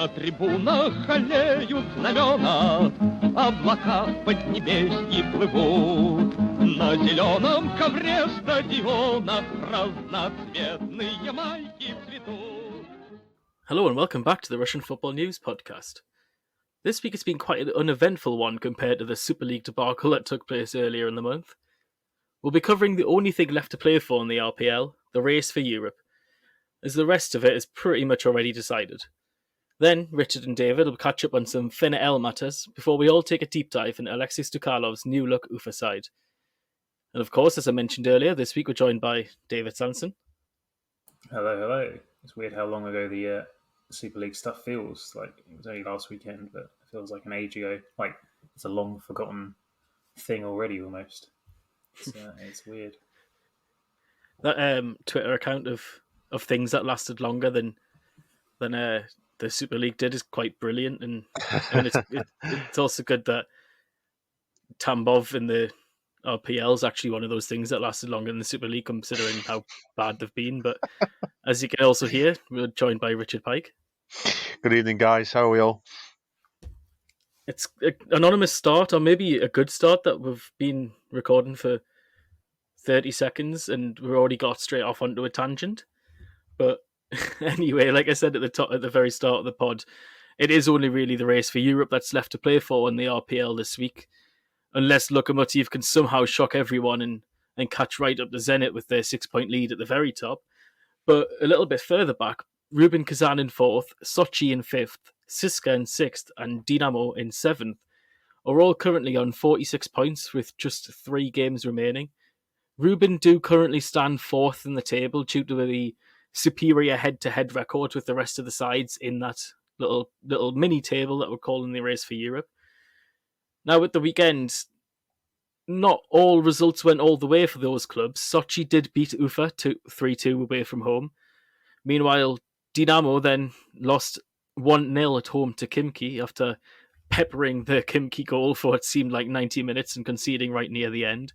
На трибунах аллеют знамена, облака в поднебесье плывут. На зеленом ковре стадиона разноцветные майки цветут. Hello and welcome back to the Russian Football News Podcast. This week has been quite an uneventful one compared to the Super League debacle that took place earlier in the month. We'll be covering the only thing left to play for in the RPL, the race for Europe, as the rest of it is pretty much already decided. Then, Richard and David will catch up on some FNL matters before we all take a deep dive into Aleksei Stukalov's new-look Ufa side. And of course, as I mentioned earlier, this week we're joined by David Sanson. Hello. It's weird how long ago the Super League stuff feels. Like it was only last weekend, but it feels like an age ago. Like it's a long forgotten thing already, almost. It's weird. That Twitter account of things that lasted longer than the Super League did is quite brilliant, and it's also good that Tambov in the RPL is actually one of those things that lasted longer than the Super League, considering how bad they've been. But as you can also hear, we're joined by Richard Pike. Good evening, guys. How are we all? It's an anonymous start, or maybe a good start, that we've been recording for 30 seconds and we've already got straight off onto a tangent. But anyway, like I said at the very start of the pod, it is only really the race for Europe that's left to play for in the RPL this week, unless Lokomotiv can somehow shock everyone and catch right up to Zenit with their 6-point lead at the very top. But a little bit further back, Rubin Kazan in 4th, Sochi in 5th, CSKA in 6th, and Dynamo in 7th are all currently on 46 points with just 3 games remaining. Rubin do currently stand 4th in the table due to the superior head-to-head record with the rest of the sides in that little mini table that we're calling the race for Europe. Now, at the weekend, not all results went all the way for those clubs. Sochi did beat Ufa 3-2 away from home. Meanwhile, Dynamo then lost 1-0 at home to Khimki after peppering the Khimki goal for what seemed like 90 minutes and conceding right near the end.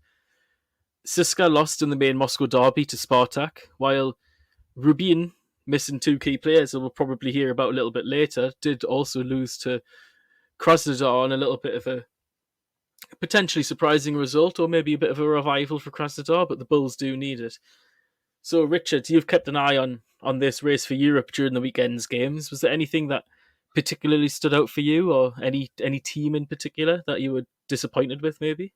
CSKA lost in the main Moscow derby to Spartak, while Rubin, missing 2 key players that we'll probably hear about a little bit later, did also lose to Krasnodar on a little bit of a potentially surprising result, or maybe a bit of a revival for Krasnodar, but the Bulls do need it. So, Richard, you've kept an eye on this race for Europe during the weekend's games. Was there anything that particularly stood out for you, or any team in particular that you were disappointed with, maybe?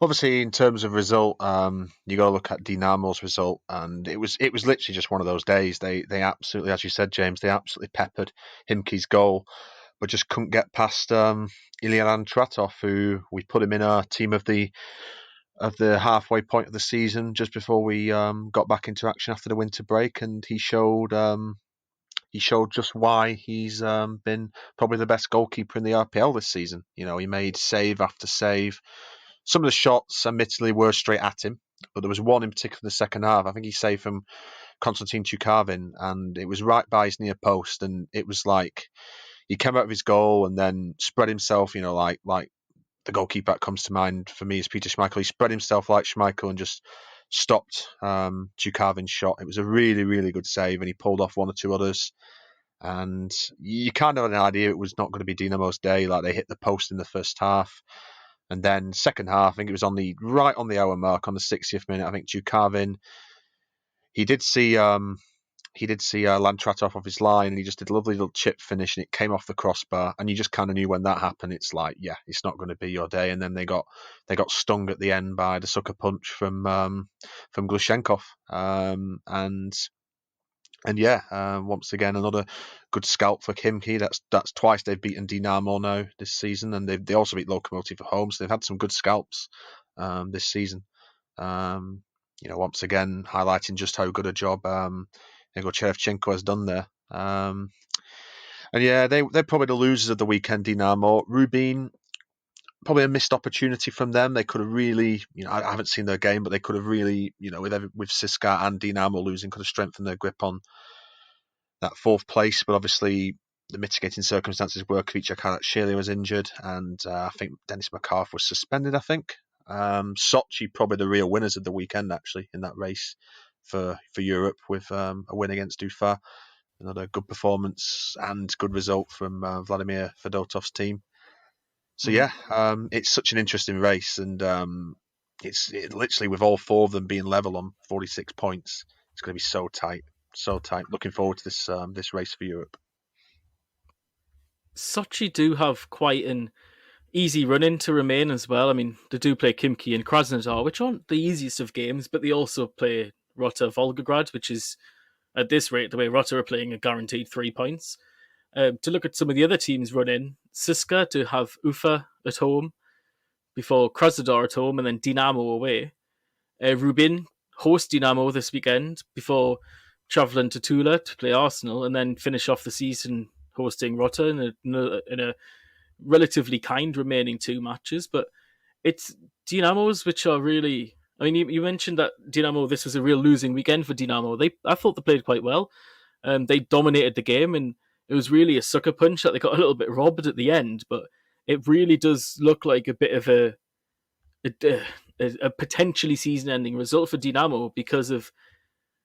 Obviously, in terms of result, you got to look at Dynamo's result, and it was literally just one of those days. They absolutely, as you said, James, they absolutely peppered Khimki's goal, but just couldn't get past Ilya Landratov, who we put him in our team of the halfway point of the season just before we got back into action after the winter break, and he showed just why he's been probably the best goalkeeper in the RPL this season. You know, he made save after save. Some of the shots, admittedly, were straight at him, but there was one in particular in the second half. I think he saved from Konstantin Chukavin, and it was right by his near post, and it was like he came out of his goal and then spread himself, you know, like the goalkeeper that comes to mind for me is Peter Schmeichel. He spread himself like Schmeichel and just stopped Chukavin's shot. It was a really, really good save, and he pulled off 1 or 2 others. And you kind of had an idea it was not going to be Dynamo's day. Like, they hit the post in the first half. And then second half, I think it was right on the hour mark, on the 60th minute. I think Chukavin, he did see Landratov off his line, and he just did a lovely little chip finish, and it came off the crossbar. And you just kind of knew when that happened, it's like, yeah, it's not going to be your day. And then they got stung at the end by the sucker punch from Glushenkov, and once again, another good scalp for Khimki. That's twice they've beaten Dynamo now this season, and they also beat Lokomotiv at home. So they've had some good scalps this season. Once again, highlighting just how good a job Igor Cherevchenko has done there. They're probably the losers of the weekend, Dynamo. Rubin, probably a missed opportunity from them. They could have really, I haven't seen their game, but they could have really, with CSKA and Dynamo losing, could have strengthened their grip on that 4th place. But obviously, the mitigating circumstances were Kricha Karatshelia was injured, and I think Dennis McCarthy was suspended, I think. Sochi, probably the real winners of the weekend, actually, in that race for Europe, with a win against Ufa. another good performance and good result from Vladimir Fedotov's team. So it's such an interesting race, and it's literally with all 4 of them being level on 46 points. It's going to be so tight, so tight. Looking forward to this race for Europe. Sochi do have quite an easy run-in to remain as well. I mean, they do play Khimki and Krasnodar, which aren't the easiest of games, but they also play Rota Volgograd, which is, at this rate, the way Rota are playing, a guaranteed 3 points. To look at some of the other teams run-in, CSKA to have Ufa at home, before Krasnodar at home, and then Dynamo away. Rubin host Dynamo this weekend, before travelling to Tula to play Arsenal, and then finish off the season hosting Rota in a relatively kind remaining 2 matches. But it's Dynamos which are really... I mean, you mentioned that Dynamo, this was a real losing weekend for Dynamo. I thought they played quite well. They dominated the game, and it was really a sucker punch that they got a little bit robbed at the end, but it really does look like a bit of a potentially season-ending result for Dynamo, because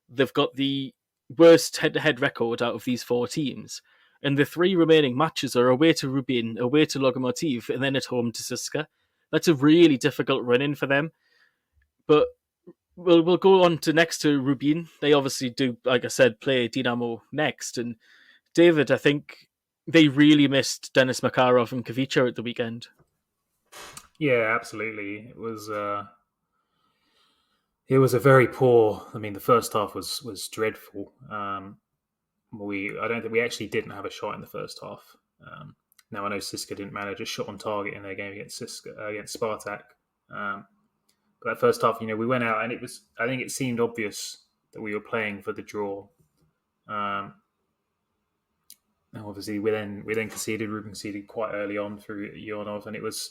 they've got the worst head-to-head record out of these 4 teams. And the 3 remaining matches are away to Rubin, away to Lokomotiv, and then at home to CSKA. That's a really difficult run-in for them. But we'll go on to next to Rubin. They obviously do, like I said, play Dynamo next. And David, I think they really missed Denis Makarov and Kavica at the weekend. Yeah, absolutely. It was a very poor... I mean, the first half was dreadful. I don't think we actually didn't have a shot in the first half. Now I know CSKA didn't manage a shot on target in their game against Spartak. But that first half, we went out and I think it seemed obvious that we were playing for the draw. Obviously, we then conceded. Rubin conceded quite early on through Ionov, and it was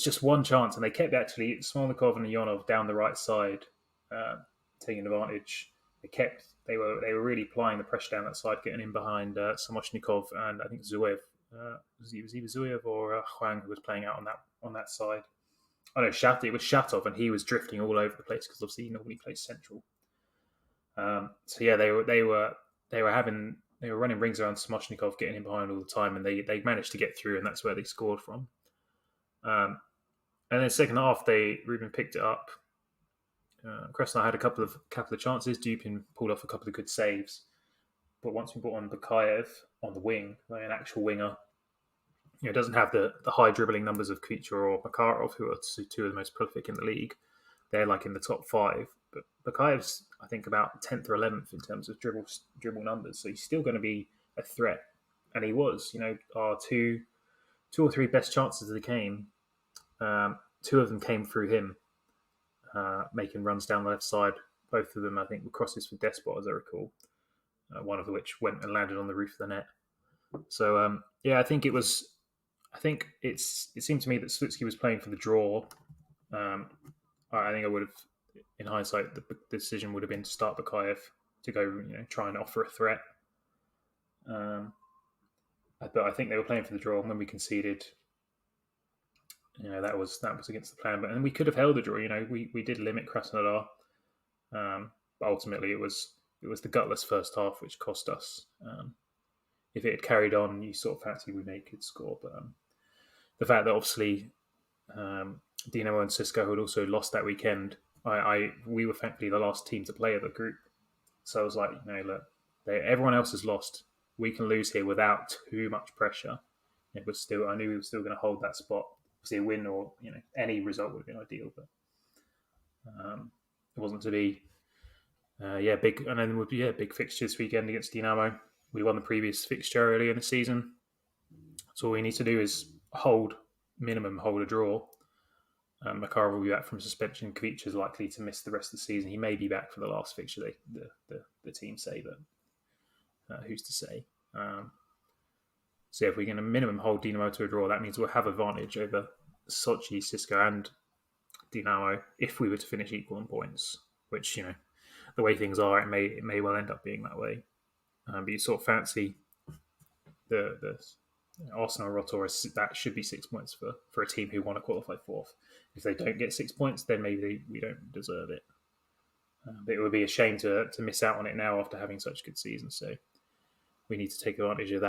just one chance, and they kept actually Smolnikov and Ionov down the right side, taking advantage. They were really applying the pressure down that side, getting in behind Samoshnikov and I think Zuev. Was either Zuev or Huang who was playing out on that side. Oh no, it was Shatov, and he was drifting all over the place because obviously he normally plays central. They were running rings around Samoshnikov, getting in behind all the time, and they managed to get through, and that's where they scored from. And then second half, Rubin picked it up. Krasnodar had a couple of chances. Dupin pulled off a couple of good saves, but once we brought on Bakayev on the wing, like an actual winger, doesn't have the high dribbling numbers of Kucha or Makarov, who are 2 of the most prolific in the league. They're like in the top 5, but Bakayev's I think about 10th or 11th in terms of dribble numbers. So he's still going to be a threat, and he was. Our two or three best chances of the game. 2 of them came through him. Making runs down the left side. Both of them, I think, were crosses for Despot, as I recall. One of which went and landed on the roof of the net. So, I think it was... it seemed to me that Slutsky was playing for the draw. I think I would have, in hindsight, the decision would have been to start Bakayev to go, try and offer a threat. But I think they were playing for the draw, and when we conceded, that was against the plan. But and we could have held the draw. We did limit Krasnodar, but ultimately it was the gutless first half which cost us. If it had carried on, you sort of fancy we made a good score. But the fact that obviously Dynamo and CSKA had also lost that weekend, we were thankfully the last team to play of the group. So I was like, look, everyone else has lost. We can lose here without too much pressure. I knew we were still going to hold that spot. Obviously, a win or any result would have been ideal, but it wasn't to be. Big, and then big fixtures weekend against Dynamo. We won the previous fixture earlier in the season. So all we need to do is hold a draw. Makarov will be back from suspension. Kvic is likely to miss the rest of the season. He may be back for the last fixture, the team say, but who's to say? So if we're going to minimum hold Dynamo to a draw, that means we'll have advantage over Sochi, CSKA and Dynamo if we were to finish equal on points, which, the way things are, it may well end up being that way. But you sort of fancy the Arsenal or Rotor, that should be 6 points for a team who want to qualify 4th. If they don't get 6 points, then maybe we don't deserve it. But it would be a shame to miss out on it now after having such a good season. So we need to take advantage of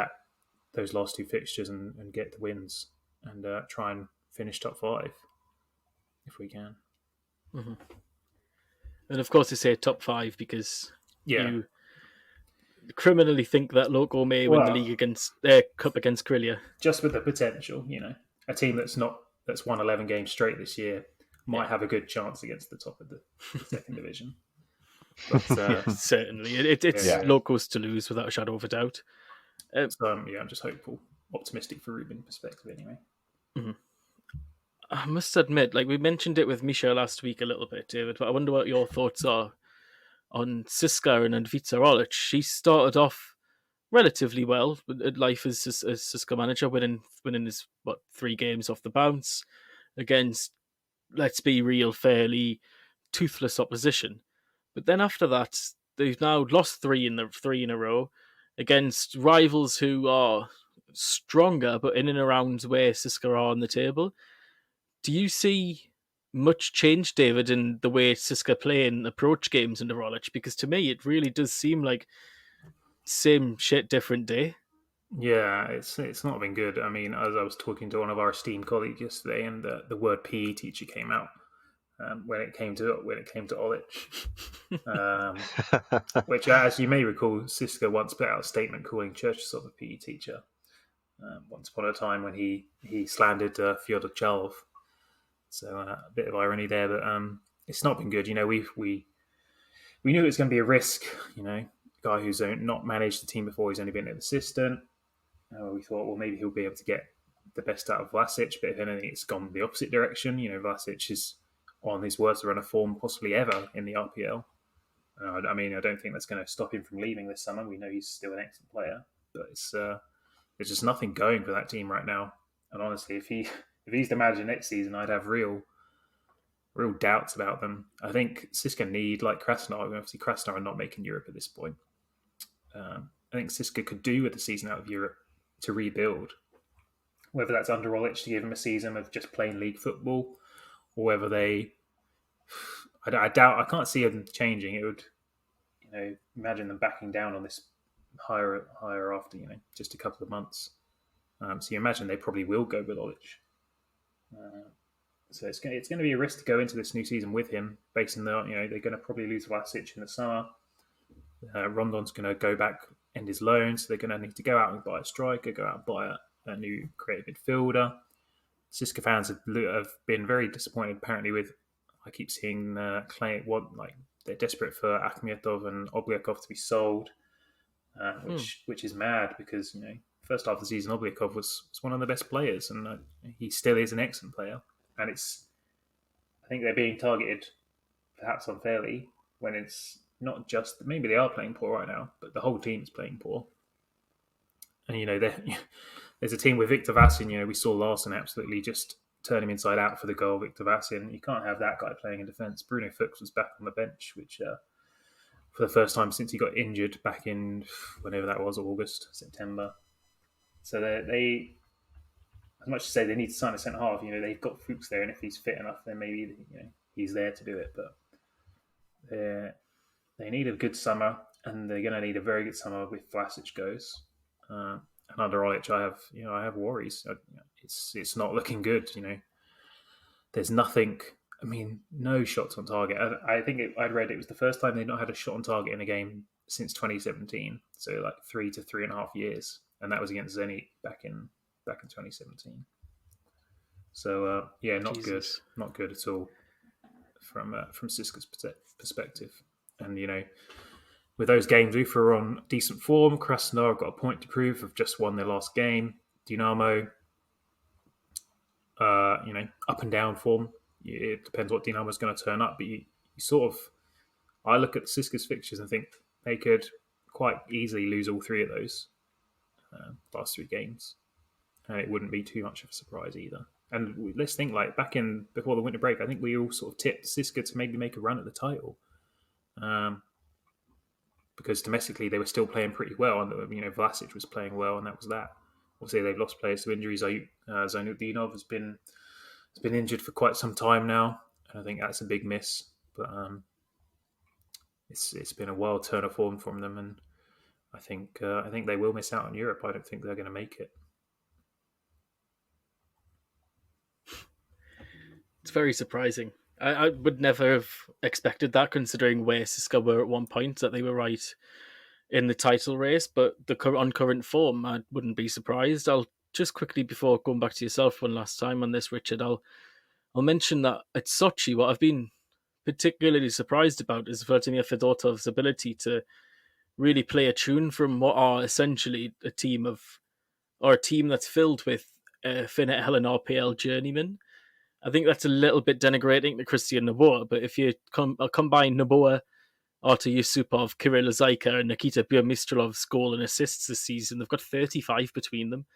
those last 2 fixtures and get the wins and try and finish top 5 if we can. Mm-hmm. And of course, they say top 5 because you criminally think that Loco may win the league against cup against Krylia. Just with the potential, a team that's won 11 games straight this year might have a good chance against the top of the second division. But, certainly, it's Locos to lose without a shadow of a doubt. So I'm just hopeful, optimistic for Rubin perspective anyway. Mm-hmm. I must admit, like we mentioned it with Misha last week a little bit, David, but I wonder what your thoughts are on CSKA and Vita Olic. She started off relatively well at life as CSKA manager, winning his 3 games off the bounce against, let's be real, fairly toothless opposition. But then after that, they've now lost 3 in a row against rivals who are stronger, but in and around where CSKA are on the table. Do you see much change, David, in the way CSKA play and approach games under Olic? Because to me, it really does seem like same shit, different day. Yeah, it's not been good. I mean, as I was talking to one of our esteemed colleagues yesterday, and the word PE teacher came out when it came to Olic, which, as you may recall, CSKA once put out a statement calling Cherchesov a PE teacher. Once upon a time, when he slandered Fyodor Chalov. So a bit of irony there, but it's not been good. We knew it was going to be a risk. Guy who's not managed the team before, he's only been an assistant. We thought, well, maybe he'll be able to get the best out of Vlasic, but if anything, it's gone the opposite direction. Vlasic is on his worst run of form possibly ever in the RPL. I don't think that's going to stop him from leaving this summer. We know he's still an excellent player, but there's just nothing going for that team right now. And honestly, if he's the manager next season, I'd have real doubts about them. I think CSKA need, like Krasnodar, obviously Krasnodar are not making Europe at this point. I think CSKA could do with the season out of Europe to rebuild. Whether that's under Olic to give him a season of just plain league football, or whether I doubt, I can't see them changing. It would, imagine them backing down on this higher after, just a couple of months. So you imagine they probably will go with Olic. So it's going to be a risk to go into this new season with him, based on they're going to probably lose Vlasic in the summer. Rondon's going to go back, end his loan, so they're going to need to go out and buy a striker, go out and buy a new creative midfielder. CSKA fans have been very disappointed, apparently, with, I keep seeing they're desperate for Akhmetov and Obliakov to be sold, which is mad because, first half of the season, Obliakov was one of the best players, and he still is an excellent player. And I think they're being targeted, perhaps unfairly, when it's not just, maybe they are playing poor right now, but the whole team is playing poor. And, there's a team with Victor Vasin, we saw Larson absolutely just turn him inside out for the goal, Victor Vasin. You can't have that guy playing in defence. Bruno Fuchs was back on the bench, which for the first time since he got injured back in, whenever that was, August, September. So they as much as say they need to sign a centre half, they've got Fuchs there, and if he's fit enough, then maybe he's there to do it. But they need a good summer, and they're going to need a very good summer if Vlasic goes. And under Olic, I have worries. It's not looking good. There's nothing. No shots on target. I think I'd read it was the first time they'd not had a shot on target in a game since 2017. So like 3 to 3.5 years, and that was against Zenit back in 2017. So not Jesus. Not good at all from CSKA's perspective. And with those games, Ufa are on decent form. Krasnodar have got a point to prove. Have just won their last game. Dynamo, up and down form. It depends what Dynamo's going to turn up, but you sort of, I look at CSKA's fixtures and think they could quite easily lose all 3 of those last 3 games, and it wouldn't be too much of a surprise either. And let's think, like back in before the winter break, I think we all sort of tipped CSKA to maybe make a run at the title, because domestically they were still playing pretty well, and Vlasic was playing well, and that was that. Obviously, they've lost players to injuries. Zainudinov has been injured for quite some time now, and I think that's a big miss. But it's been a wild turn of form from them, and I think they will miss out on Europe. I don't think they're going to make it. It's very surprising. I would never have expected that, considering where CSKA were at one point, that they were right in the title race. But on current form, I wouldn't be surprised. I'll just quickly, before going back to yourself one last time on this, Richard, I'll mention that at Sochi, what I've been particularly surprised about is Vladimir Fedotov's ability to really play a tune from what are essentially a team that's filled with FNL and RPL journeymen. I think that's a little bit denigrating to Christian Noboa, but if you combine Noboa, Artur Yusupov, Kirill Zaika, and Nikita Burmistrov's goal and assists this season, they've got 35 between them,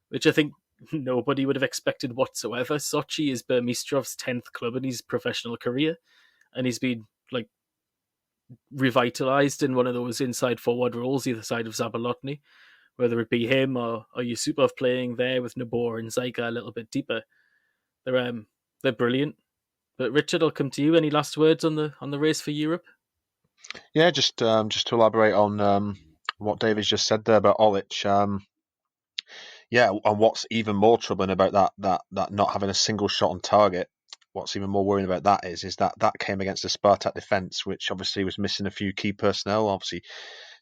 which I think nobody would have expected whatsoever. Sochi is Burmistrov's 10th club in his professional career, and he's been revitalized in one of those inside forward roles either side of Zabolotny, whether it be him or Yusupov playing there with Noboa and Zaika a little bit deeper. They're brilliant. But Richard, I'll come to you. Any last words on the race for Europe? Yeah, just to elaborate on what David's just said there about Olic. And what's even more troubling about that not having a single shot on target. What's even more worrying about that is that came against the Spartak defence, which obviously was missing a few key personnel. Obviously,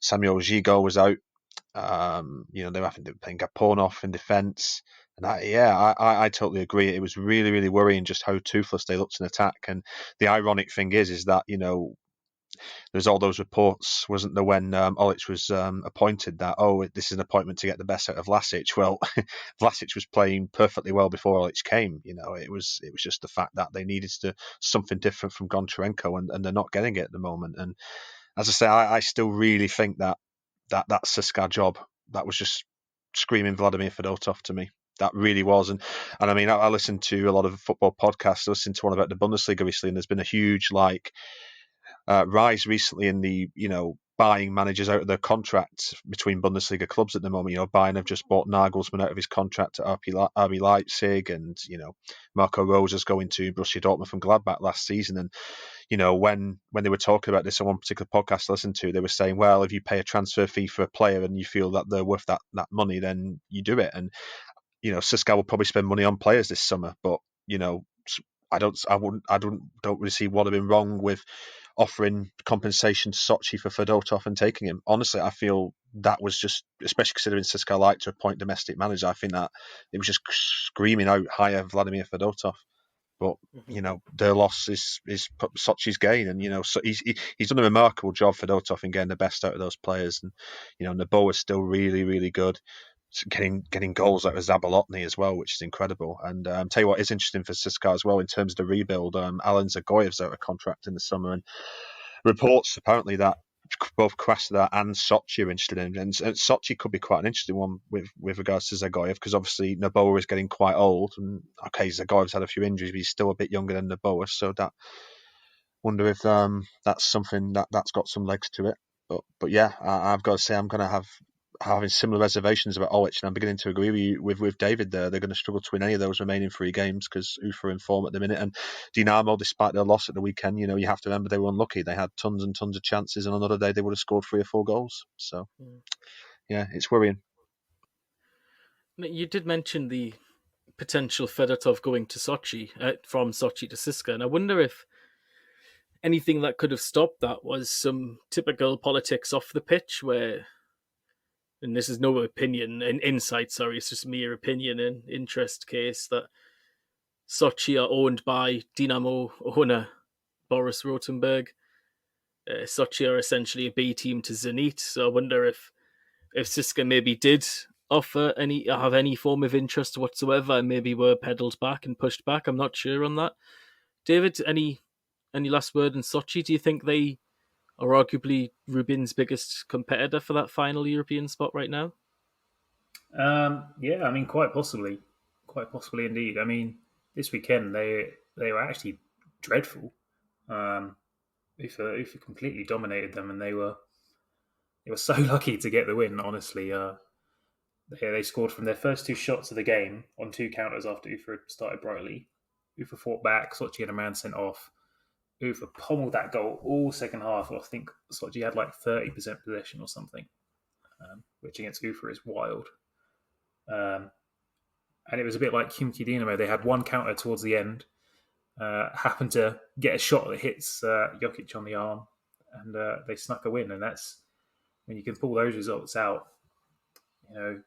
Samuel Gigo was out. They were playing Gaponov in defence. And I totally agree. It was really, really worrying just how toothless they looked in attack. And the ironic thing is that, there's all those reports, wasn't there, when Olic was appointed that, this is an appointment to get the best out of Vlasic. Well, Vlasic was playing perfectly well before Olic came. It was just the fact that they needed something different from Goncharenko, and they're not getting it at the moment. And as I say, I still really think that CSKA job, that was just screaming Vladimir Fedotov to me. That really was. And I mean, I listened to a lot of football podcasts. I listened to one about the Bundesliga recently, and there's been a huge rise recently in the buying managers out of their contracts between Bundesliga clubs at the moment. Bayern have just bought Nagelsmann out of his contract at RB Leipzig, and Marco Rose is going to Borussia Dortmund from Gladbach last season. And when they were talking about this on one particular podcast I listened to, they were saying, well, if you pay a transfer fee for a player and you feel that they're worth that money, then you do it. And CSKA will probably spend money on players this summer, but I don't really see what would have been wrong with offering compensation to Sochi for Fedotov and taking him. Honestly, I feel that was just, especially considering CSKA like to appoint domestic manager, I think that it was just screaming out higher Vladimir Fedotov. But their loss is Sochi's gain, and so he's done a remarkable job, Fedotov, in getting the best out of those players. And Noboa is still really, really good, getting goals out of Zabolotny as well, which is incredible. And tell you what is interesting for CSKA as well in terms of the rebuild. Alan Zagoyev's out of contract in the summer, and reports apparently that both Krasnodar and Sochi are interested in, and Sochi could be quite an interesting one with regards to Zagoyev, because obviously Noboa is getting quite old, and Zagoyev's had a few injuries, but he's still a bit younger than Noboa, so that wonder if that's something that's got some legs to it. But yeah, I've got to say I'm going to having similar reservations about Olic, and I'm beginning to agree with David there. They're going to struggle to win any of those remaining 3 games because Ufa are in form at the minute. And Dynamo, despite their loss at the weekend, you have to remember they were unlucky. They had tons and tons of chances, and another day they would have scored 3 or 4 goals. So, yeah, it's worrying. You did mention the potential Fedotov going to Sochi, from Sochi to CSKA, and I wonder if anything that could have stopped that was some typical politics off the pitch where, and this is no opinion and insight, sorry, it's just mere opinion and interest case, that Sochi are owned by Dynamo owner Boris Rotenberg. Sochi are essentially a B team to Zenit, so I wonder if CSKA maybe did have any form of interest whatsoever and maybe were peddled back and pushed back. I'm not sure on that. David, any last word on Sochi? Do you think they are arguably Rubin's biggest competitor for that final European spot right now? Yeah, I mean, quite possibly indeed. I mean, this weekend they were actually dreadful. Ufa completely dominated them, and they were so lucky to get the win. Honestly, they scored from their first 2 shots of the game on 2 counters after Ufa had started brightly. Ufa fought back. Sochi had a man sent off. Ufa pummeled that goal all second half. I think Sochi had like 30% possession or something, which against Ufa is wild. And it was a bit like Khimki Dynamo. They had one counter towards the end, happened to get a shot that hits Jokic on the arm, and they snuck a win. And that's when you can pull those results out.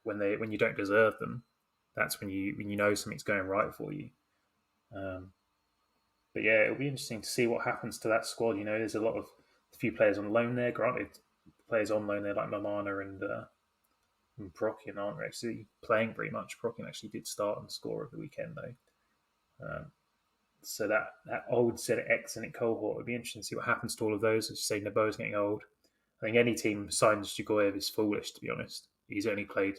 When you don't deserve them, that's when you know something's going right for you. But yeah, it'll be interesting to see what happens to that squad. There's a few players on loan there. Granted, players on loan there like Mamana and Prokyan aren't actually playing very much. Prokyan actually did start and score over the weekend though. So that old set of excellent cohort, it'll be interesting to see what happens to all of those. As you say, Nabo's getting old. I think any team signs Dzygoyev is foolish, to be honest. He's only played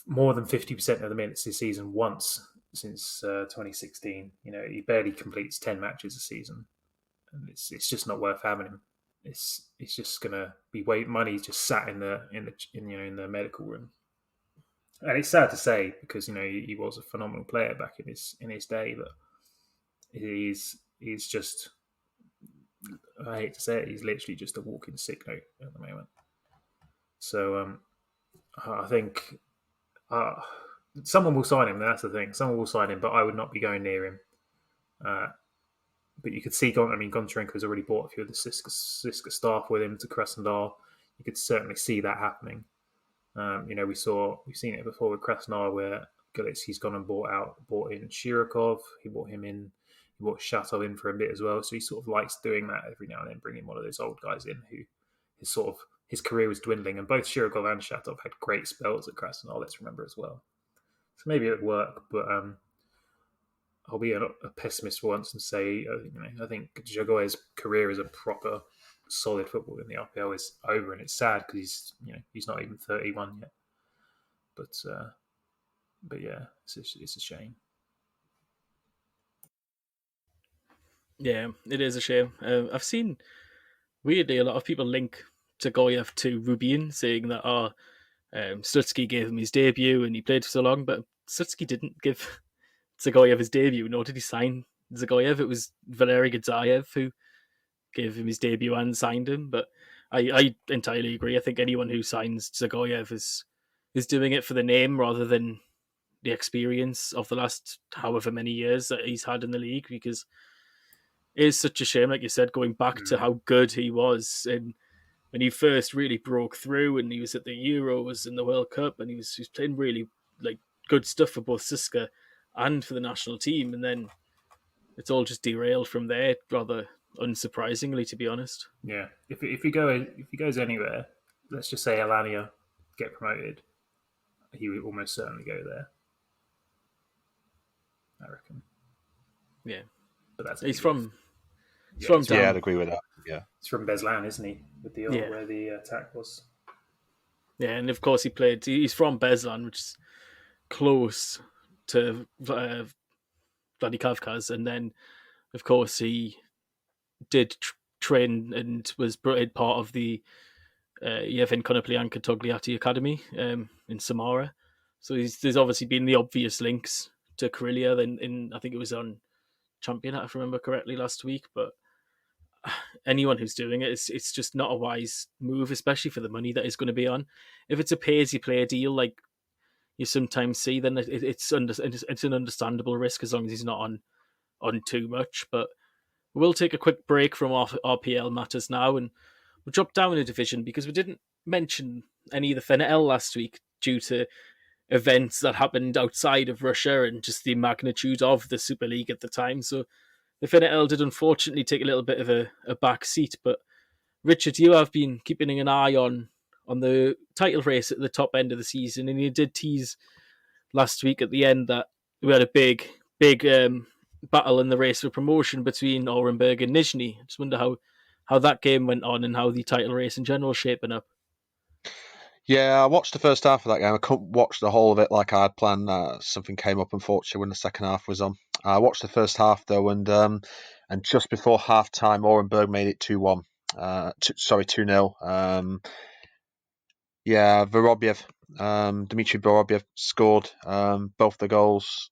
more than 50% of the minutes this season once since 2016. He barely completes 10 matches a season, and it's just not worth having him. It's just gonna be money just sat in the medical room, and it's sad to say because he was a phenomenal player back in his day, but he's just, I hate to say it, he's literally just a walking sick note at the moment. So I think someone will sign him. That's the thing. Someone will sign him, but I would not be going near him. But you could see, Goncharenko's already bought a few of the CSKA staff with him to Krasnodar. You could certainly see that happening. We've seen it before with Krasnodar where Galitski's gone and bought in Shirokov. He bought Shatov in for a bit as well. So he sort of likes doing that every now and then, bringing one of those old guys in who is his career was dwindling, and both Shirokov and Shatov had great spells at Krasnodar, let's remember as well. So maybe it would work, but I'll be a pessimist for once and say, I think Dzygoyev's career as a proper solid footballer in the RPL is over, and it's sad because he's not even 31 yet. But yeah, it's a shame. Yeah, it is a shame. I've seen weirdly a lot of people link Dzygoyev to Rubin, saying that Stutsky gave him his debut and he played for so long, but Stutsky didn't give Dzygoyev his debut, nor did he sign Dzygoyev. It was Valery Gadzayev who gave him his debut and signed him. But I entirely agree. I think anyone who signs Dzygoyev is doing it for the name rather than the experience of the last however many years that he's had in the league, because it is such a shame, like you said, going back to how good he was and when he first really broke through, and he was at the Euros and the World Cup, and he was playing really good stuff for both CSKA and for the national team, and then it's all just derailed from there, rather unsurprisingly, to be honest. Yeah, if he goes anywhere, let's just say Alanya get promoted, he would almost certainly go there, I reckon. Yeah, but he's from yeah, I'd agree with that. Yeah, he's from Beslan, isn't he? With the where the attack was. Yeah, and of course he's from Beslan, which is close to Vladikavkaz, and then of course he did train and was part of the Yevhen Konoplyanka Togliatti Academy in Samara. So there's obviously been the obvious links to Karelia. Then I think it was on Championat, if I remember correctly, last week. But anyone who's doing it, it's just not a wise move, especially for the money that is going to be on. If it's a pay-as-you-play deal, like you sometimes see, then it's an understandable risk as long as he's not on too much. But we'll take a quick break from RPL matters now, and we'll drop down a division because we didn't mention any of the FNL last week due to events that happened outside of Russia and just the magnitude of the Super League at the time. So the FNL did unfortunately take a little bit of a back seat. But Richard, you have been keeping an eye on the title race at the top end of the season, and you did tease last week at the end that we had a big battle in the race for promotion between Orenburg and Nizhny. I just wonder how that game went on and how the title race in general is shaping up. Yeah, I watched the first half of that game. I couldn't watch the whole of it like I had planned. Something came up, unfortunately, when the second half was on. I watched the first half, though, and just before half-time, Orenburg made it 2-1. 2-0. Yeah, Vorobyev, Dmitry Vorobyev scored both the goals.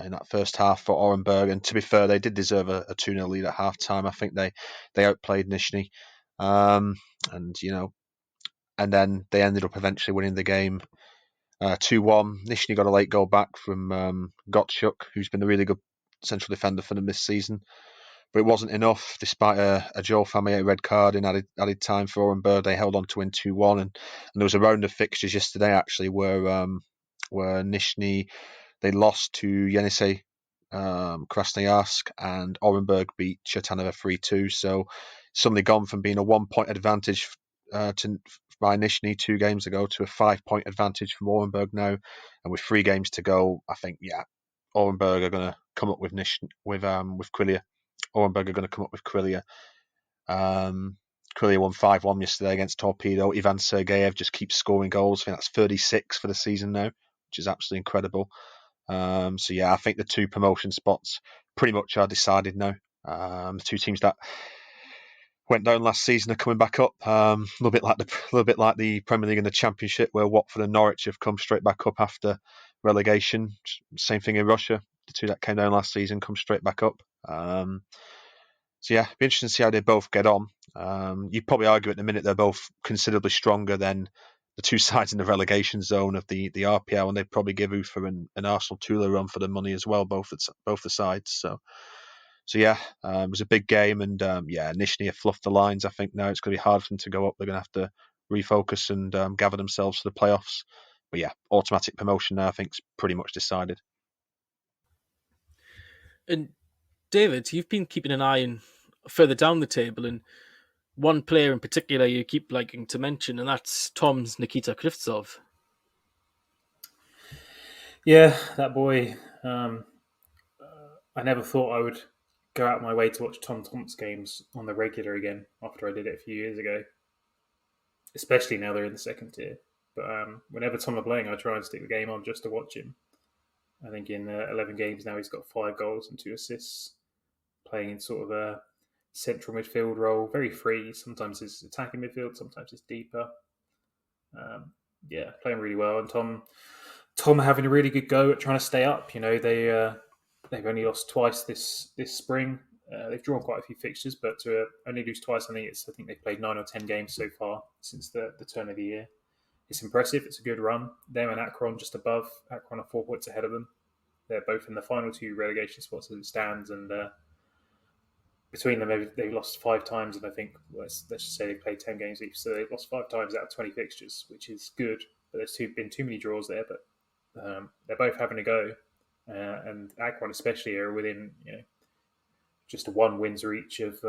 in that first half for Orenburg. And to be fair, they did deserve a 2-0 lead at half time. I think they outplayed Nizhny. And then they ended up eventually winning the game 2-1. Nizhny got a late goal back from Gotchuk, who's been a really good central defender for them this season. But it wasn't enough, despite a Joe Famier red card in added time for Orenburg. They held on to win 2-1. And there was a round of fixtures yesterday, actually, where Nizhny, they lost to Yenisei Krasnoyarsk, and Orenburg beat Chertanova 3-2. So suddenly gone from being a 1-point advantage by Nizhny 2 games ago to a 5-point advantage from Orenburg now. And with 3 games to go, I think, Orenburg are going to come up with Krylia. Orenburg are going to come up with Krylia. Krylia won 5-1 yesterday against Torpedo. Ivan Sergeyev just keeps scoring goals. I think that's 36 for the season now, which is absolutely incredible. I think the 2 promotion spots pretty much are decided now. The 2 teams that went down last season are coming back up. A little bit like the Premier League and the Championship, where Watford and Norwich have come straight back up after relegation. Same thing in Russia. The 2 that came down last season come straight back up. It'd be interesting to see how they both get on. You'd probably argue at the minute they're both considerably stronger than the 2 sides in the relegation zone of the RPL, and they'd probably give Ufa and Arsenal Tula run for the money as well, both the sides. It was a big game, and Nizhny have fluffed the lines. I think now it's going to be hard for them to go up. They're going to have to refocus and gather themselves for the playoffs. But automatic promotion now I think is pretty much decided. And David, you've been keeping an eye on further down the table, and one player in particular you keep liking to mention, and that's Tom's Nikita Krivtsov. Yeah, that boy. I never thought I would go out my way to watch Tom Tom's games on the regular again after I did it a few years ago, especially now they're in the second tier. But whenever Tom are playing, I try and stick the game on just to watch him. I think in 11 games now he's got 5 goals and 2 assists, playing in sort of a central midfield role, very free. Sometimes it's attacking midfield, sometimes it's deeper. Playing really well. And Tom having a really good go at trying to stay up. They've only lost twice this spring. They've drawn quite a few fixtures, but to only lose twice, I think they've played 9 or 10 games so far since the turn of the year. It's impressive. It's a good run. Them and Akron just above. Akron are 4 points ahead of them. They're both in the final 2 relegation spots as it stands, and between them, they've lost 5 times, and I think let's just say they've played 10 games each, so they've lost 5 times out of 20 fixtures, which is good. But there's been too many draws there. But they're both having a go, and Akron especially are within just 1 wins reach of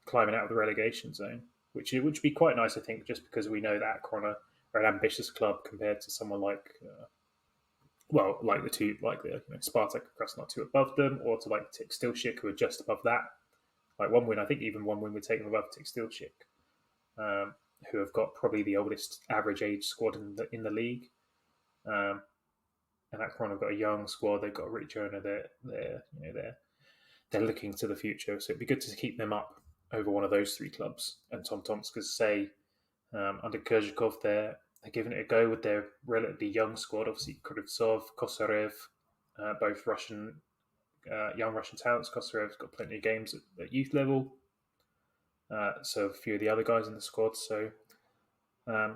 climbing out of the relegation zone, which would be quite nice, I think, just because we know that Akron are an ambitious club compared to someone like Spartak and Krasnodar, 2 above them, or to like Tik Stilchik, who are just above that. Like 1 win, I think even 1 win would take them above Tik Stilchik, who have got probably the oldest average age squad in the league. And Akron have got a young squad. They've got a rich owner. They're looking to the future. So it'd be good to keep them up over one of those 3 clubs. And Tom Tomska's under Kurzhikov, they're giving it a go with their relatively young squad. Obviously, Krivtsov, Kosarev, both young Russian talents. Kosarev's got plenty of games at youth level. So a few of the other guys in the squad. So, I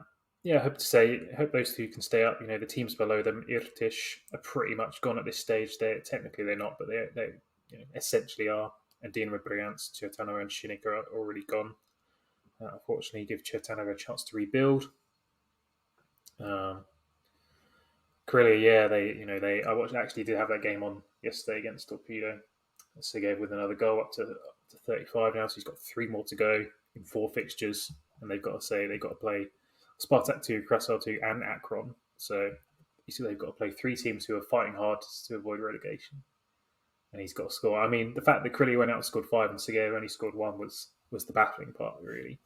hope those 2 can stay up. The teams below them, Irtish, are pretty much gone at this stage. Technically they're not, but they essentially are. And Dynamo Bryansk, Chertanova and Shinnik are already gone. Unfortunately, give Chertanova a chance to rebuild. Krylia, I actually did have that game on yesterday against Torpedo. Sergeyev with another goal up to 35 now, so he's got 3 more to go in 4 fixtures, and they've got to play Spartak 2, Krasnodar 2, and Akron. So you see, they've got to play 3 teams who are fighting hard to avoid relegation, and he's got to score. I mean, the fact that Krylia went out and scored 5 and Sergeyev only scored 1 was the baffling part, really.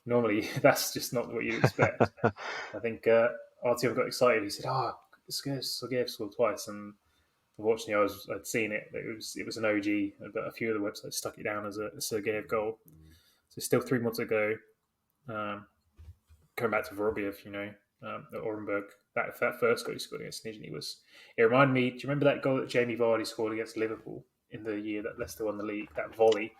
Normally, that's just not what you expect. I think Artyom got excited. He said, Sergeyev scored twice, and unfortunately, I'd seen it. It was an OG, but a few of the websites stuck it down as a Sergeyev goal. So still 3 more to go. Going back to Vorobiev, at Orenburg, that first goal he scored against Nizhny it reminded me. Do you remember that goal that Jamie Vardy scored against Liverpool in the year that Leicester won the league? That volley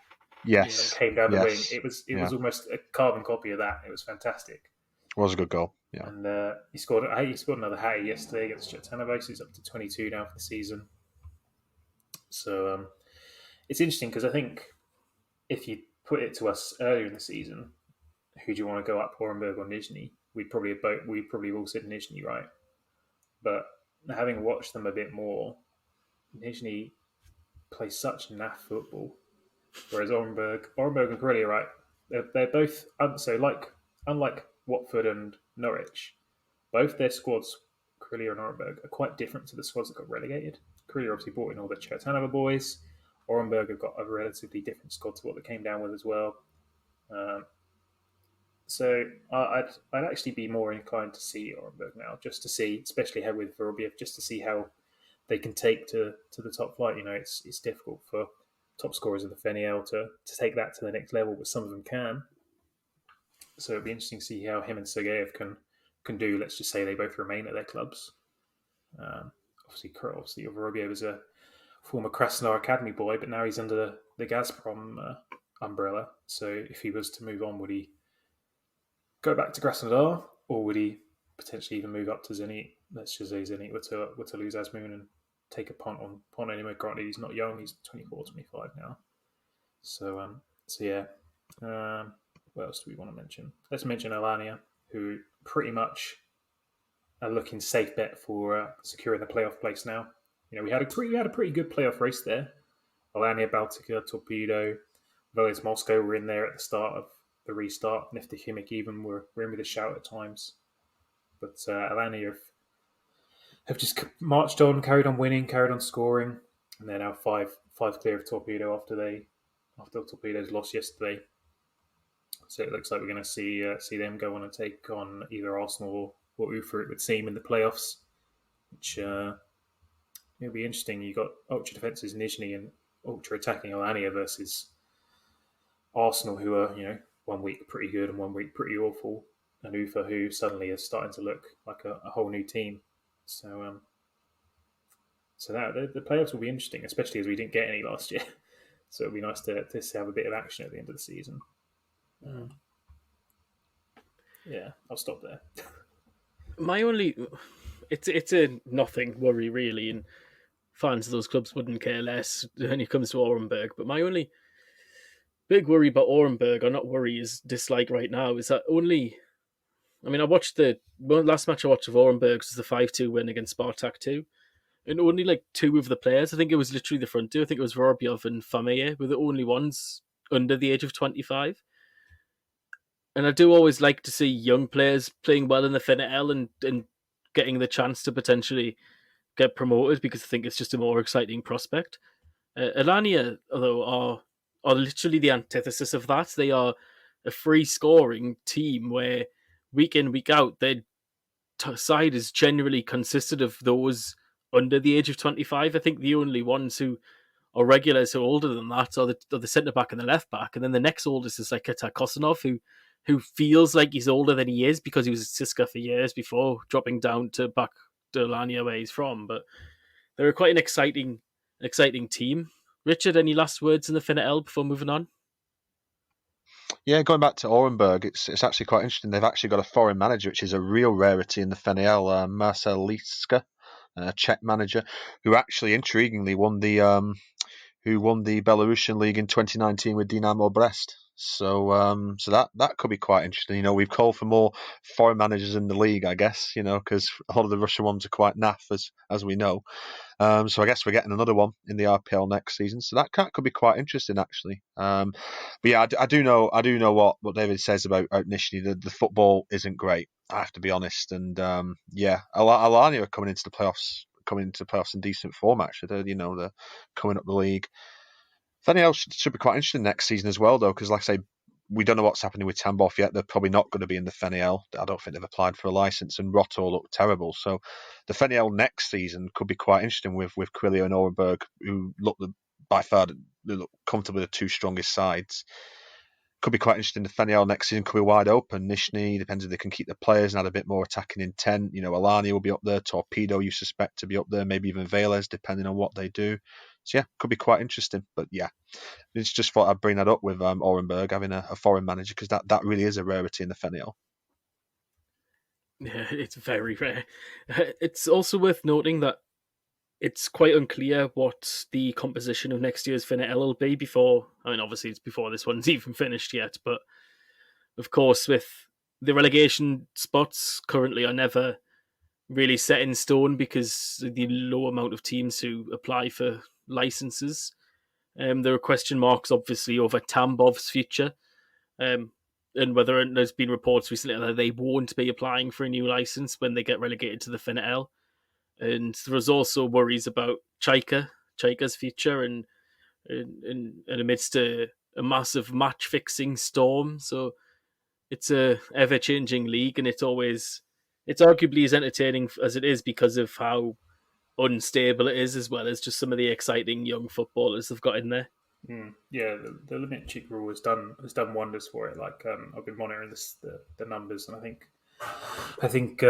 Yes. that came down the wing. It was Yeah. almost a carbon copy of that. It was fantastic. It was a good goal. Yeah. And he scored another hat yesterday against Chetanovo. So he's up to 22 now for the season. So it's interesting because I think if you put it to us earlier in the season, who do you want to go up, Orenburg or Nizhny? We'd probably all said Nizhny, right? But having watched them a bit more, Nizhny plays such naff football, whereas Orenburg and Corelli, right? They're both unlike Watford and Norwich, both their squads, Corelli and Orenburg, are quite different to the squads that got relegated. Corelli obviously brought in all the Chertanova boys. Orenburg have got a relatively different squad to what they came down with as well. So I'd actually be more inclined to see Orenburg now, just to see, especially how with Vorobiev, just to see how they can take to the top flight. It's difficult for top scorers of the FNL to take that to the next level, but some of them can. So it'd be interesting to see how him and Sergeyev can do. Let's just say they both remain at their clubs. Obviously Vorobiev is a former Krasnodar Academy boy, but now he's under the Gazprom umbrella. So if he was to move on, would he go back to Krasnodar, or would he potentially even move up to Zenit? Let's just say Zenit were to lose Azmoun and take a punt on anyway. Granted, he's not young; he's 24, 25 now. So yeah. What else do we want to mention? Let's mention Alanya, who pretty much are looking safe bet for securing the playoff place now. We had a pretty good playoff race there. Alanya, Baltica, Torpedo, Velez Moscow were in there at the start of the restart. Neftekhimik even were in with a shout at times. But Alanya have just marched on, carried on winning, carried on scoring, and they're now five clear of Torpedo after Torpedo's loss yesterday. So it looks like we're going to see them go on and take on either Arsenal or Ufa, it would seem, in the playoffs, which it'll be interesting. You got ultra defenses Nizhny and ultra attacking Alanya versus Arsenal, who are 1 week pretty good and 1 week pretty awful, and Ufa, who suddenly is starting to look like a whole new team. So that the playoffs will be interesting, especially as we didn't get any last year. So it'll be nice to have a bit of action at the end of the season. Yeah, I'll stop there. My only, it's a nothing worry really, and fans of those clubs wouldn't care less when it comes to Orenburg. But my only big worry about Orenburg, or not worry, is dislike right now, is that I watched the last match I watched of Orenburg was the 5-2 win against Spartak 2. And only like two of the players, I think it was literally the front two, I think it was Vorobiev and Fameye, were the only ones under the age of 25. And I do always like to see young players playing well in the FNL and getting the chance to potentially get promoted, because I think it's just a more exciting prospect. Alanya, though, are literally the antithesis of that. They are a free-scoring team where week in, week out, their side is generally consisted of those under the age of 25. I think the only ones who are regulars who are older than that are the centre-back and the left-back. And then the next oldest is like Katar Kosanov, who feels like he's older than he is because he was at CSKA for years before dropping down to back to Alanya where he's from. But they're quite an exciting team. Richard, any last words in the FNL before moving on? Yeah, going back to Orenburg, it's actually quite interesting. They've actually got a foreign manager, which is a real rarity in the FNL, Marcel Liska, a Czech manager, who actually intriguingly won the Belarusian league in 2019 with Dynamo Brest. So that could be quite interesting. We've called for more foreign managers in the league, I guess, because a lot of the Russian ones are quite naff, as we know. So I guess we're getting another one in the RPL next season. So that could be quite interesting, actually. But yeah, I do know what David says about Nizhny. The football isn't great, I have to be honest. And yeah, Alanya are coming into playoffs in decent form, actually. They're coming up the league. FNL should be quite interesting next season as well, though, because like I say, we don't know what's happening with Tambov yet. They're probably not going to be in the FNL. I don't think they've applied for a license, and Rotor look terrible. So the FNL next season could be quite interesting with Quilio and Orenburg, who look by far comfortably the two strongest sides. could be quite interesting. The FNL next season could be wide open. Nizhny, depends if they can keep the players and add a bit more attacking intent. Alani will be up there. Torpedo, you suspect to be up there. Maybe even Velez, depending on what they do. So, yeah, could be quite interesting. But, yeah, it's just thought I'd bring that up with Orenburg having a foreign manager, because that really is a rarity in the FNL. Yeah, it's very rare. It's also worth noting that it's quite unclear what the composition of next year's FNL will be before. I mean, obviously, it's before this one's even finished yet. But of course, with the relegation spots currently are never really set in stone because of the low amount of teams who apply for licenses. There are question marks, obviously, over Tambov's future, and whether there's been reports recently that they won't be applying for a new license when they get relegated to the FNL. And there was also worries about Chaika's future, and amidst a massive match-fixing storm. So it's a ever-changing league, and it's arguably as entertaining as it is because of how unstable it is, as well as just some of the exciting young footballers they've got in there. Yeah, the limit check rule has done wonders for it. Like I've been monitoring the numbers, and I think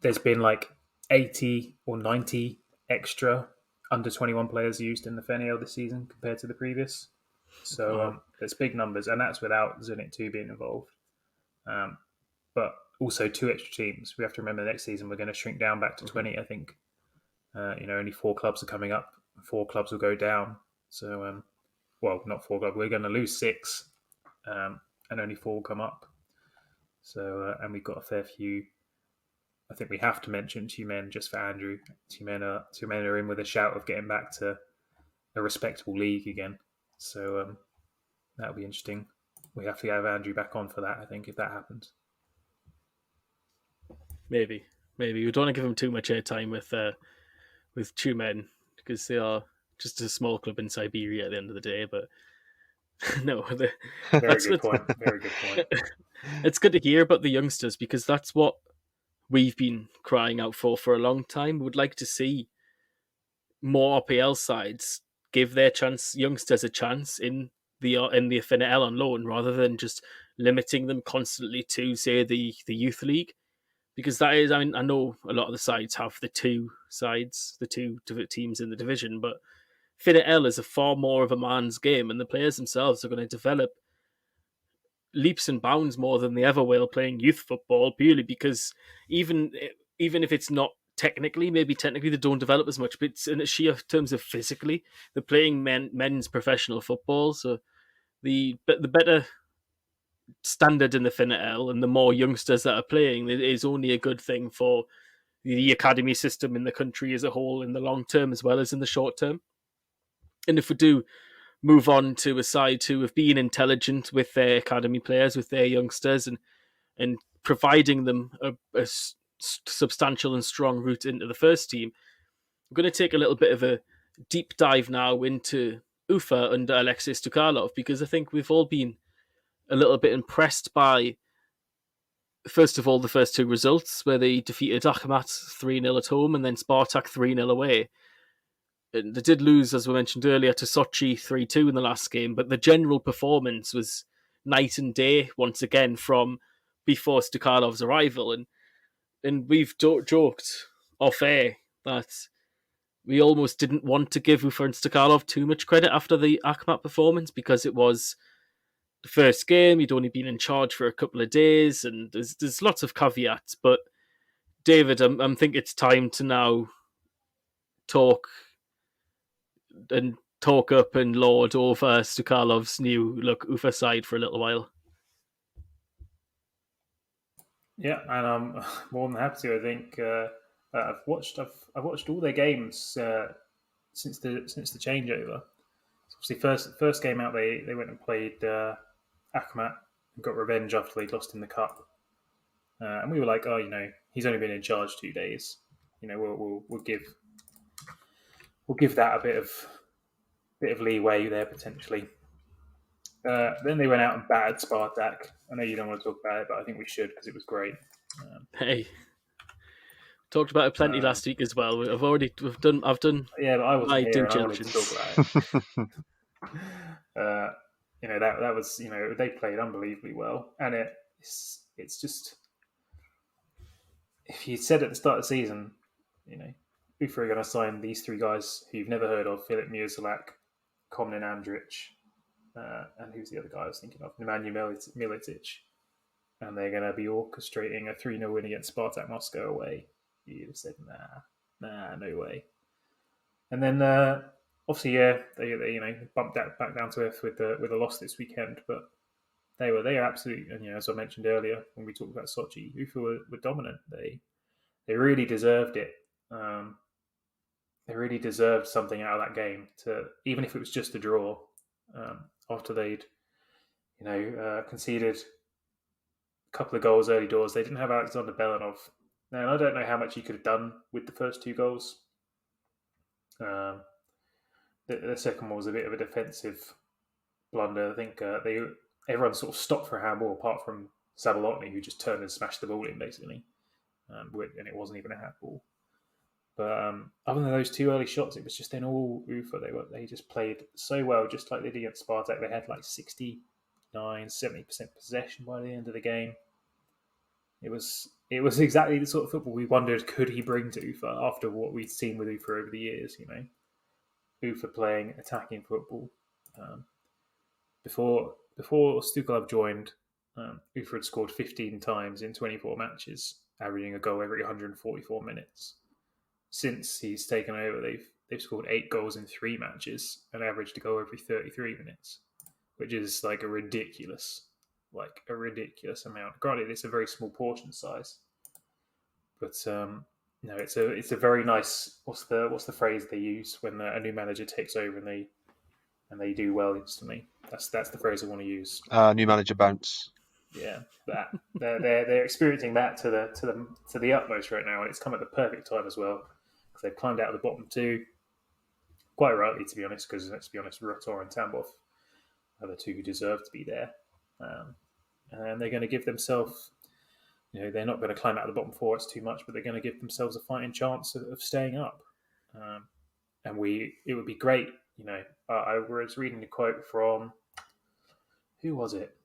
there's been like 80 or 90 extra under 21 players used in the FNL this season compared to the previous. So there's big numbers, and that's without Zenit 2 being involved. But also 2 extra teams. We have to remember next season we're going to shrink down back to 20, I think. Only 4 clubs are coming up. 4 clubs will go down. So, not 4 clubs. We're going to lose 6, and only 4 will come up. So, and we've got a fair few. I think we have to mention Tumen just for Andrew. Tumen are in with a shout of getting back to a respectable league again. So that'll be interesting. We have to have Andrew back on for that, I think, if that happens. Maybe. We don't want to give him too much airtime with Tumen, because they are just a small club in Siberia at the end of the day. But no, Very good point. It's good to hear about the youngsters, because that's what we've been crying out for a long time. We'd like to see more RPL sides give their youngsters a chance in the FNL on loan, rather than just limiting them constantly to, say, the youth league. Because that is, I mean, I know a lot of the sides have the two teams in the division, but FNL is a far more of a man's game, and the players themselves are going to develop leaps and bounds more than they ever will playing youth football, purely because even if it's not technically they don't develop as much, but it's in sheer terms of physically, they're playing men's professional football. So the better standard in the FNL and the more youngsters that are playing is only a good thing for the academy system in the country as a whole, in the long term as well as in the short term. And if we do move on to a side who have been intelligent with their academy players, with their youngsters, and providing them a substantial and strong route into the first team, I'm going to take a little bit of a deep dive now into Ufa under Aleksei Stukalov, because I think we've all been a little bit impressed by, first of all, the first 2 results, where they defeated Akhmat 3-0 at home and then Spartak 3-0 away. And they did lose, as we mentioned earlier, to Sochi 3-2 in the last game, but the general performance was night and day once again from before Stukalov's arrival. And we've joked off air that we almost didn't want to give Ufa and Stukalov too much credit after the Akhmat performance, because it was the first game, he'd only been in charge for a couple of days, and there's lots of caveats. But David, I think it's time to now talk up and lord over Stukalov's new look Ufa side for a little while. Yeah, and I'm more than happy to. I think I've watched all their games since the changeover. Obviously, first game out, they went and played Akhmat and got revenge after they'd lost in the cup. And we were like, he's only been in charge 2 days. We'll give that a bit of leeway there potentially. Then they went out and battered Spartak. I know you don't want to talk about it, but I think we should, because it was great. Hey, talked about it plenty last week as well. I've done. Yeah, but I wasn't here, due and I wanted to talk about it. that was, they played unbelievably well. And it's just, if you said at the start of the season, Ufa are going to sign these three guys who you've never heard of, Filip Miosalak, Komnin Andrich, and who's the other guy I was thinking of? Nemanja Militic. And they're going to be orchestrating a 3-0 win against Spartak Moscow away. You'd have said, nah, no way. And then, obviously, they bumped that back down to earth with a loss this weekend. But they are absolutely, and as I mentioned earlier when we talked about Sochi, Ufa were dominant. They really deserved it. They really deserved something out of that game, even if it was just a draw. After they'd, conceded a couple of goals early doors, they didn't have Alexander Belanov. Now, I don't know how much he could have done with the first two goals. The second one was a bit of a defensive blunder. I think everyone sort of stopped for a handball, apart from Zabolotny, who just turned and smashed the ball in, basically. And it wasn't even a handball. But other than those two early shots, it was just then all Ufa. They just played so well, just like they did against Spartak. They had like 69-70% possession by the end of the game. It was exactly the sort of football we wondered, could he bring to Ufa after what we'd seen with Ufa over the years, Ufa playing attacking football. Before Stukalov joined, Ufa had scored 15 times in 24 matches, averaging a goal every 144 minutes. Since he's taken over, they've scored 8 goals in 3 matches and averaged a goal every 33 minutes, which is like a ridiculous amount. Granted, it's a very small portion size, but it's a very nice. What's the phrase they use when a new manager takes over and they do well instantly? That's the phrase I want to use. New manager bounce. Yeah, that they're experiencing that to the utmost right now, and it's come at the perfect time as well, because they've climbed out of the bottom two, quite rightly, to be honest. Because let's be honest, Rotor and Tambov are the two who deserve to be there, and they're going to give themselves, they're not going to climb out of the bottom 4. It's too much, but they're going to give themselves a fighting chance of staying up, and it would be great. I was reading a quote from, who was it?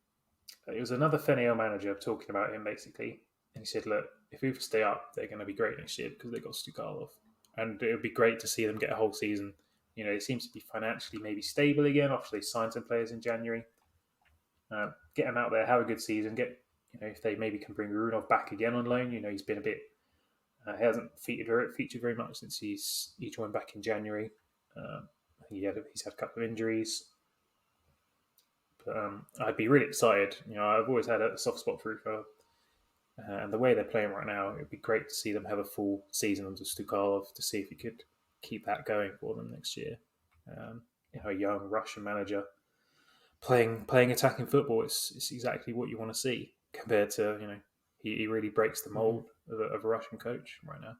It was another FNL manager talking about him, basically. And he said, look, if Ufa stay up, they're going to be great next year because they've got Stukalov. And it would be great to see them get a whole season. It seems to be financially maybe stable again after they signed some players in January. Get them out there, have a good season. If they maybe can bring Rubin back again on loan. He's been a bit... he hasn't featured very much since he joined back in January. He's had a couple of injuries. But I'd be really excited. I've always had a soft spot for Ufa. And the way they're playing right now, it'd be great to see them have a full season under Stukalov, to see if he could keep that going for them next year. A young Russian manager playing attacking football, it's exactly what you want to see, compared to, he really breaks the mold of a Russian coach right now.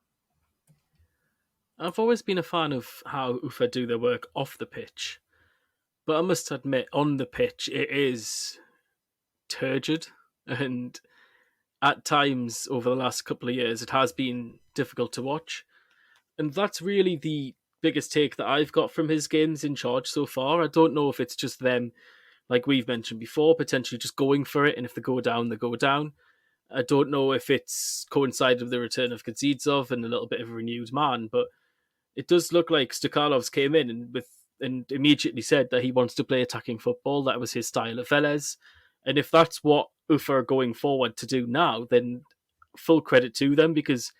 I've always been a fan of how Ufa do their work off the pitch. But I must admit, on the pitch, it is turgid. And at times over the last couple of years, it has been difficult to watch. And that's really the biggest take that I've got from his games in charge so far. I don't know if it's just them, like we've mentioned before, potentially just going for it. And if they go down, they go down. I don't know if it's coincided with the return of Kadzidzev and a little bit of a renewed man. But it does look like Stukalov's came in and immediately said that he wants to play attacking football. That was his style at Velez. And if that's what Ufa are going forward to do now, then full credit to them, because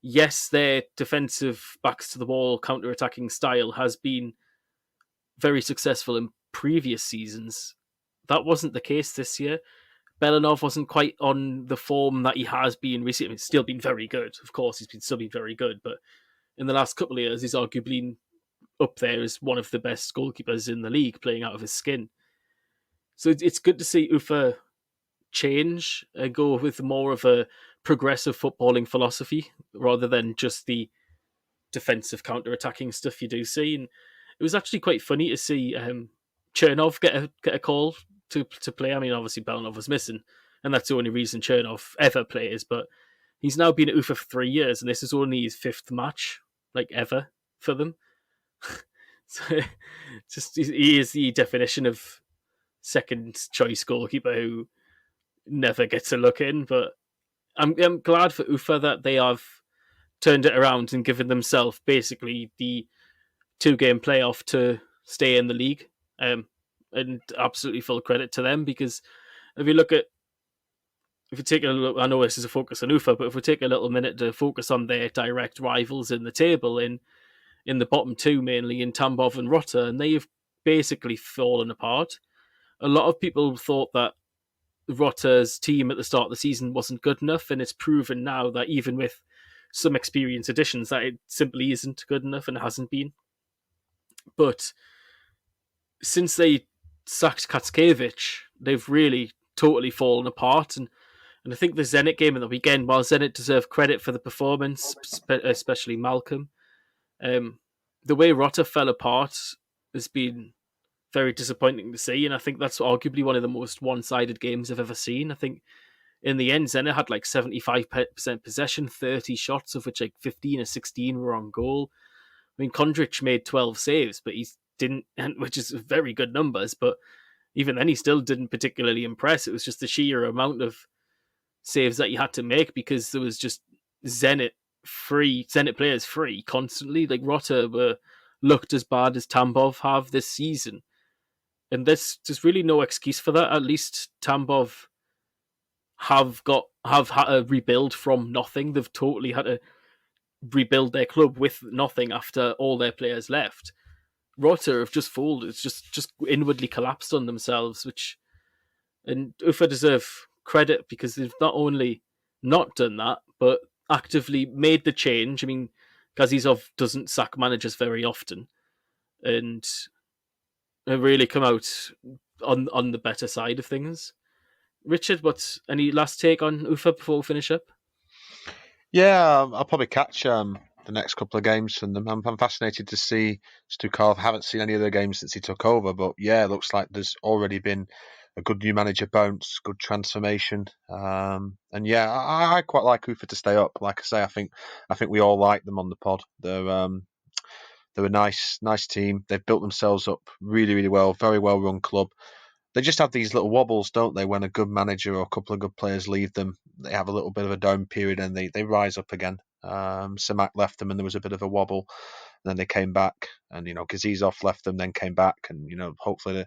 yes, their defensive backs to the wall counter-attacking style has been very successful in previous seasons. That wasn't the case this year. Belanov wasn't quite on the form that he has been recently. He's still been very good. Of course, still been very good, but in the last couple of years, he's arguably up there as one of the best goalkeepers in the league, playing out of his skin. So it's good to see Ufa change and go with more of a progressive footballing philosophy rather than just the defensive counter-attacking stuff you do see. And it was actually quite funny to see Chernov get a call to play. I mean, obviously Belanov was missing, and that's the only reason Chernov ever plays. But he's now been at Ufa for 3 years, and this is only his 5th match, ever, for them. So, he is the definition of second choice goalkeeper who never gets a look in. But I'm glad for Ufa that they have turned it around and given themselves basically the 2-game playoff to stay in the league. And absolutely full credit to them, because if you take a look, I know this is a focus on Ufa, but if we take a little minute to focus on their direct rivals in the table, in the bottom two mainly, in Tambov and Rota, and they've basically fallen apart. A lot of people thought that Rota's team at the start of the season wasn't good enough, and it's proven now that even with some experience additions, that it simply isn't good enough and hasn't been. But since they sacked Katskevich, they've really totally fallen apart. And I think the Zenit game at the weekend, while Zenit deserve credit for the performance, especially Malcolm, the way Rota fell apart has been very disappointing to see. And I think that's arguably one of the most one-sided games I've ever seen. I think in the end, Zenit had like 75% possession, 30 shots, of which like 15 or 16 were on goal. I mean, Kondric made 12 saves, but he didn't, which is very good numbers, but even then he still didn't particularly impress. It was just the sheer amount of saves that you had to make, because there was just Zenit players free constantly. Like Rota looked as bad as Tambov have this season, and there's really no excuse for that. At least Tambov have had to rebuild from nothing. They've totally had to rebuild their club with nothing after all their players left. Rota have just folded. It's just inwardly collapsed on themselves, and Ufa deserve credit, because they've not only not done that, but actively made the change. I mean, Gazizov doesn't sack managers very often, and have really come out on the better side of things. Richard, any last take on Ufa before we finish up? Yeah, I'll probably catch the next couple of games from them. I'm fascinated to see Stukalov. I haven't seen any of the games since he took over, but yeah, it looks like there's already been a good new manager bounce, good transformation, and yeah, I quite like Ufa to stay up. Like I say, I think we all like them on the pod. They're a nice team. They've built themselves up really, really well. Very well run club. They just have these little wobbles, don't they? When a good manager or a couple of good players leave them, they have a little bit of a down period and they rise up again. Samak left them and there was a bit of a wobble. And then they came back, and Gazizov left them, then came back, and hopefully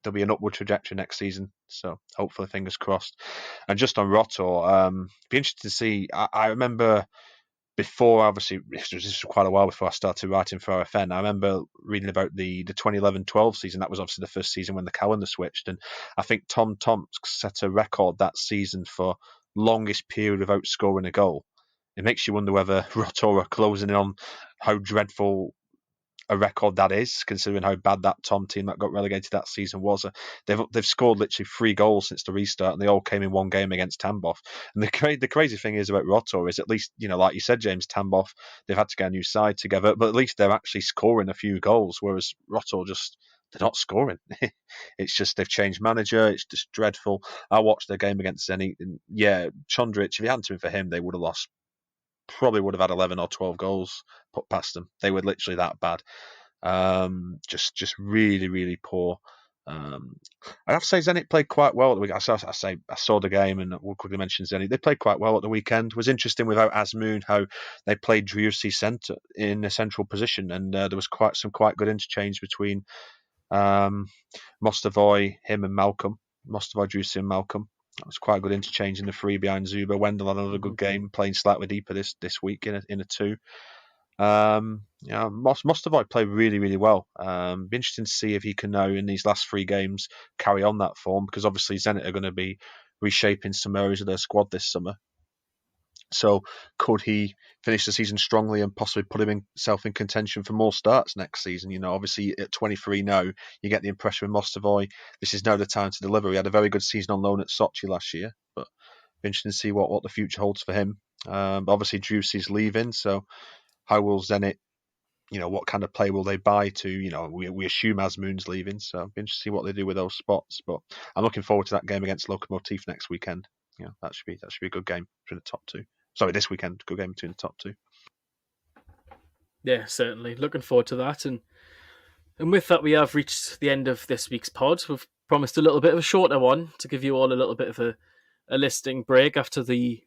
there'll be an upward trajectory next season. So hopefully, fingers crossed. And just on Rotor, be interested to see. I remember before, obviously, this was quite a while before I started writing for RFN. I remember reading about the 2011-12 season. That was obviously the first season when the calendar switched, and I think Tom Tomsk set a record that season for longest period without scoring a goal. It makes you wonder whether Rotor are closing in on how dreadful a record that is, considering how bad that Tom team that got relegated that season was. They've scored literally 3 goals since the restart, and they all came in one game against Tambov. And the crazy thing is about Rotor is, at least, like you said, James, Tambov, they've had to get a new side together, but at least they're actually scoring a few goals, whereas Rotor they're not scoring. It's just they've changed manager. It's just dreadful. I watched their game against Zenit, and yeah, Chondric, if it hadn't been for him, they would have lost. Probably would have had 11 or 12 goals put past them. They were literally that bad. Just really, really poor. I have to say Zenit played quite well at the weekend. I saw the game, and we'll quickly mention Zenit. They played quite well at the weekend. It was interesting without Azmoun how they played Driussi centre in a central position, and there was some quite good interchange between Mostovoy, him and Malcolm. Mostovoy, Driussi and Malcolm. That was quite a good interchange in the 3 behind Zuba. Wendell had another good game, playing slightly deeper this week in a 2. Mostovoy played really, really well. Be interesting to see if he can now, in these last 3 games, carry on that form, because obviously Zenit are going to be reshaping some areas of their squad this summer. So could he finish the season strongly and possibly put himself in contention for more starts next season? Obviously at 23 now, you get the impression with Mostovoy, this is now the time to deliver. He had a very good season on loan at Sochi last year, but interesting to see what the future holds for him. But obviously Driussi's leaving, so how will Zenit, what kind of play will they buy to, we assume Azmoun's leaving, so be interesting to see what they do with those spots. But I'm looking forward to that game against Lokomotiv next weekend. That should be a good game between the top 2. Sorry, this weekend, good game between the top 2. Yeah, certainly. Looking forward to that. And with that, we have reached the end of this week's pod. We've promised a little bit of a shorter one to give you all a little bit of a listening break after the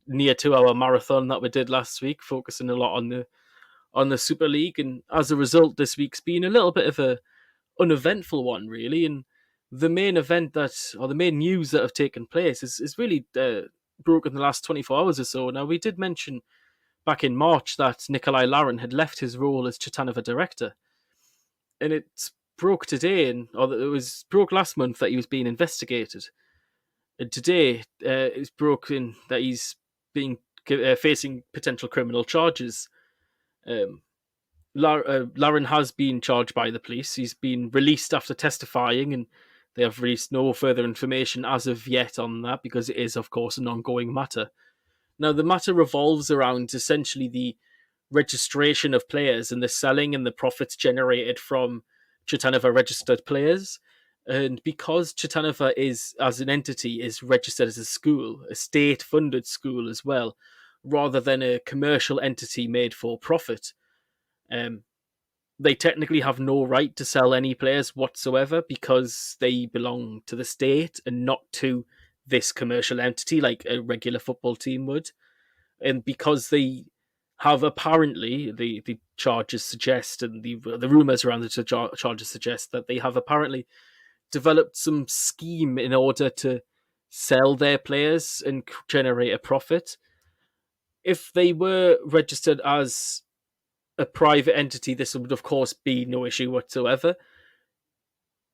near 2-hour marathon that we did last week, focusing a lot on the Super League. And as a result, this week's been a little bit of a uneventful one, really. And the main event the main news that have taken place is really broke in the last 24 hours or so. Now, we did mention back in March that Nikolai Larin had left his role as Chitanova director. And it broke today, it was broke last month that he was being investigated. And today, it's broken that he's being facing potential criminal charges. Larin has been charged by the police. He's been released after testifying, and they have released no further information as of yet on that because it is, of course, an ongoing matter. Now, the matter revolves around essentially the registration of players and the selling and the profits generated from Chitanova registered players. And because Chitanova as an entity, is registered as a school, a state-funded school as well, rather than a commercial entity made for profit, they technically have no right to sell any players whatsoever because they belong to the state and not to this commercial entity like a regular football team would. And because they have apparently, the charges suggest, and the rumours around the charges suggest that they have apparently developed some scheme in order to sell their players and generate a profit. If they were registered as a private entity, this would of course be no issue whatsoever.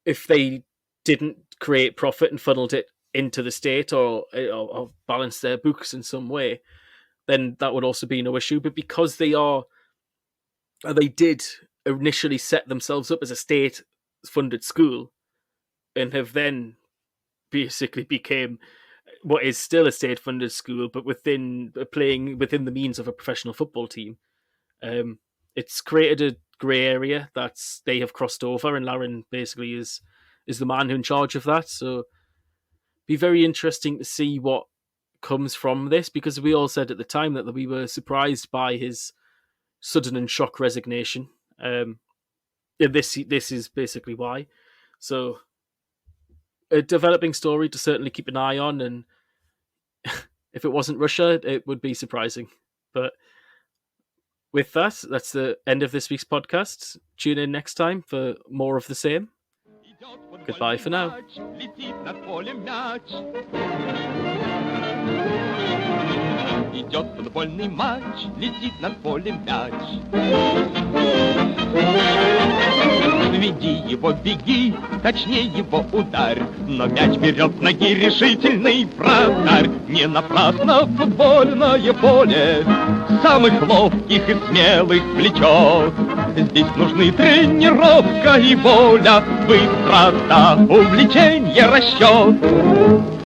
If they didn't create profit and funneled it into the state or balance their books in some way, then that would also be no issue. But because they did initially set themselves up as a state-funded school and have then basically became what is still a state-funded school, but playing within the means of a professional football team, it's created a grey area that they have crossed over, and Larin basically is the man who in charge of that. So be very interesting to see what comes from this, because we all said at the time that we were surprised by his sudden and shock resignation. This is basically why. So a developing story to certainly keep an eye on, and if it wasn't Russia, it would be surprising. But with that, that's the end of this week's podcast. Tune in next time for more of the same. Goodbye for now. Идет футбольный матч, летит над полем мяч. Веди его, беги, точнее его ударь, но мяч берет с ноги решительный вратарь. Не напрасно футбольное поле самых ловких и смелых влечет. Здесь нужны тренировка и воля, быстрота, увлечение, расчет.